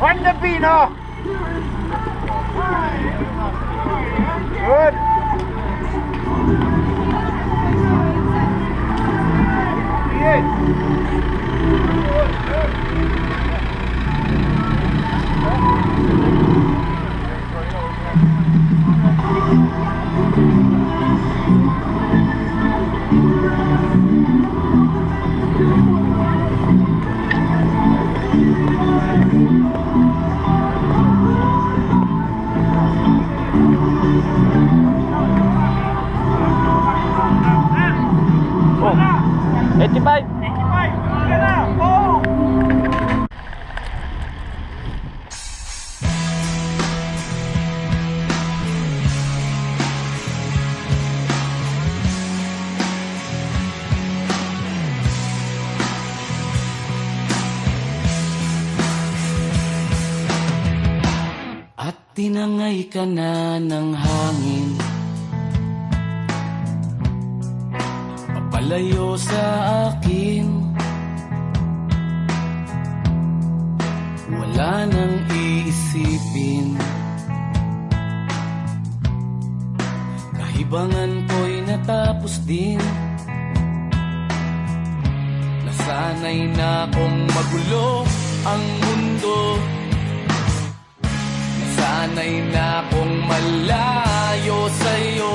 On the Pino! Good! Oh, 85. At tinangay ka na ng hangin, papalayo sa akin. Wala nang iisipin, kahibangan ko'y natapos din. Nasanay na kong magulo ang mundo, sanay na kong malayo sa'yo.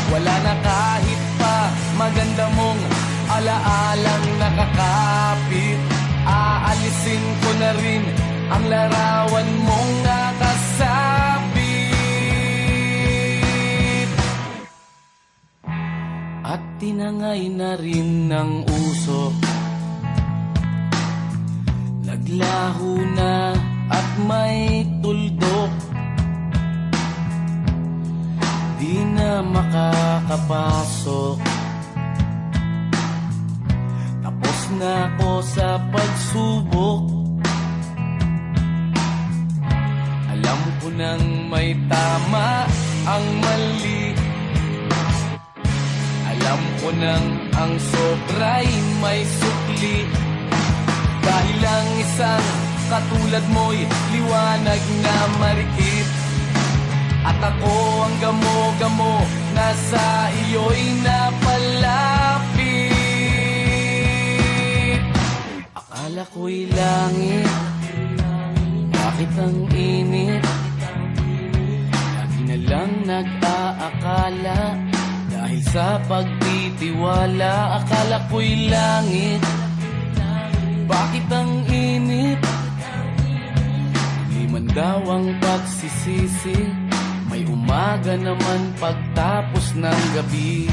Wala na kahit pa maganda mong alaalang nakakapit. Aalisin ko na rin ang larawan mong nakasabit. At tinangay na rin ng usok, naglaho na at may tuldok. Di na makakapasok, tapos na ako sa pagsubok. Alam ko nang may tama ang mali, alam ko nang ang sobra'y may sukli. Dahil lang isang katulad mo'y liwanag na marikit, at ako ang gamo-gamo na sa iyo'y napalapit. Akala ko'y langit, bakit ang init? Lagi na lang nag-aakala, dahil sa pagtitiwala. Akala ko'y langit, bakit ang init? Di man daw ang pagsisisi, may umaga naman pagtapos ng gabi.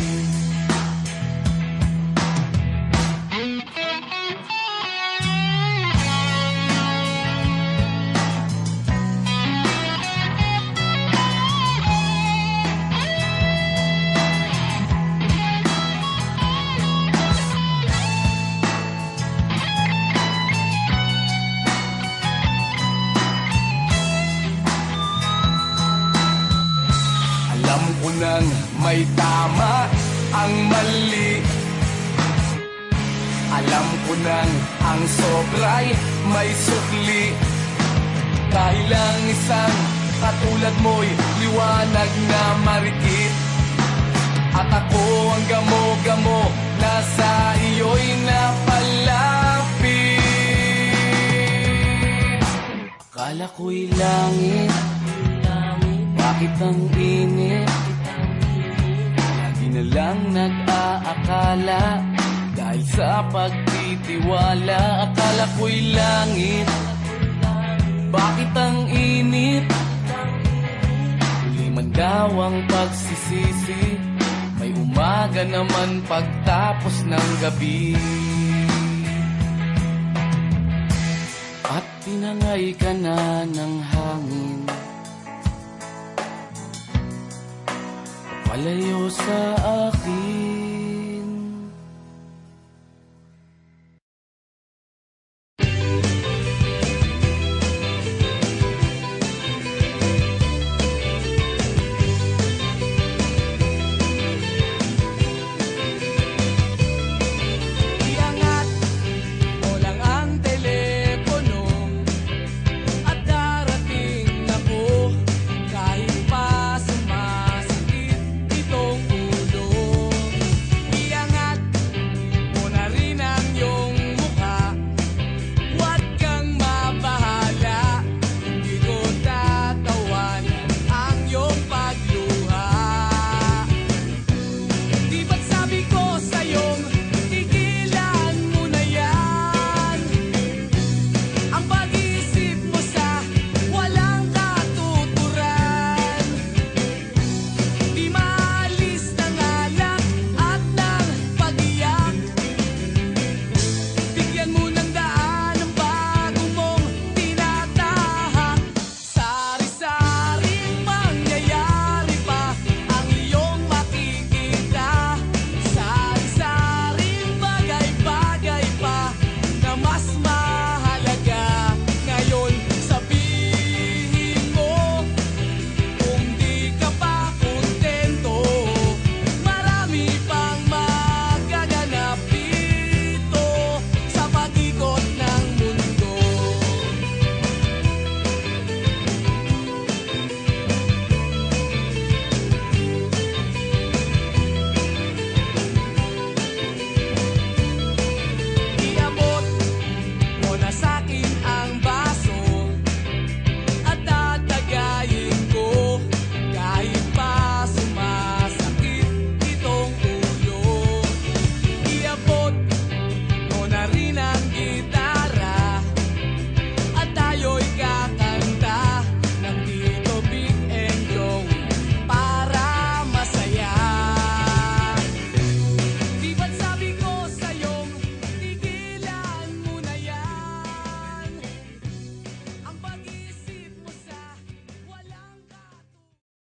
Alam ko nang may tama ang mali, alam ko nang ang sobra'y may sukli. Dahil lang isang katulad mo'y liwanag na marikit, at ako ang gamo-gamo na sa iyo'y napalapit. Akala ko'y langit, bakit ang init? lang nag-aakala. Dahil sa pagtitiwala, akala ko'y langit. Bakit ang init? Huli man daw ang pagsisisi, may umaga naman pagtapos ng gabi. At tinangay ka na ng hangin, palayo sa akin.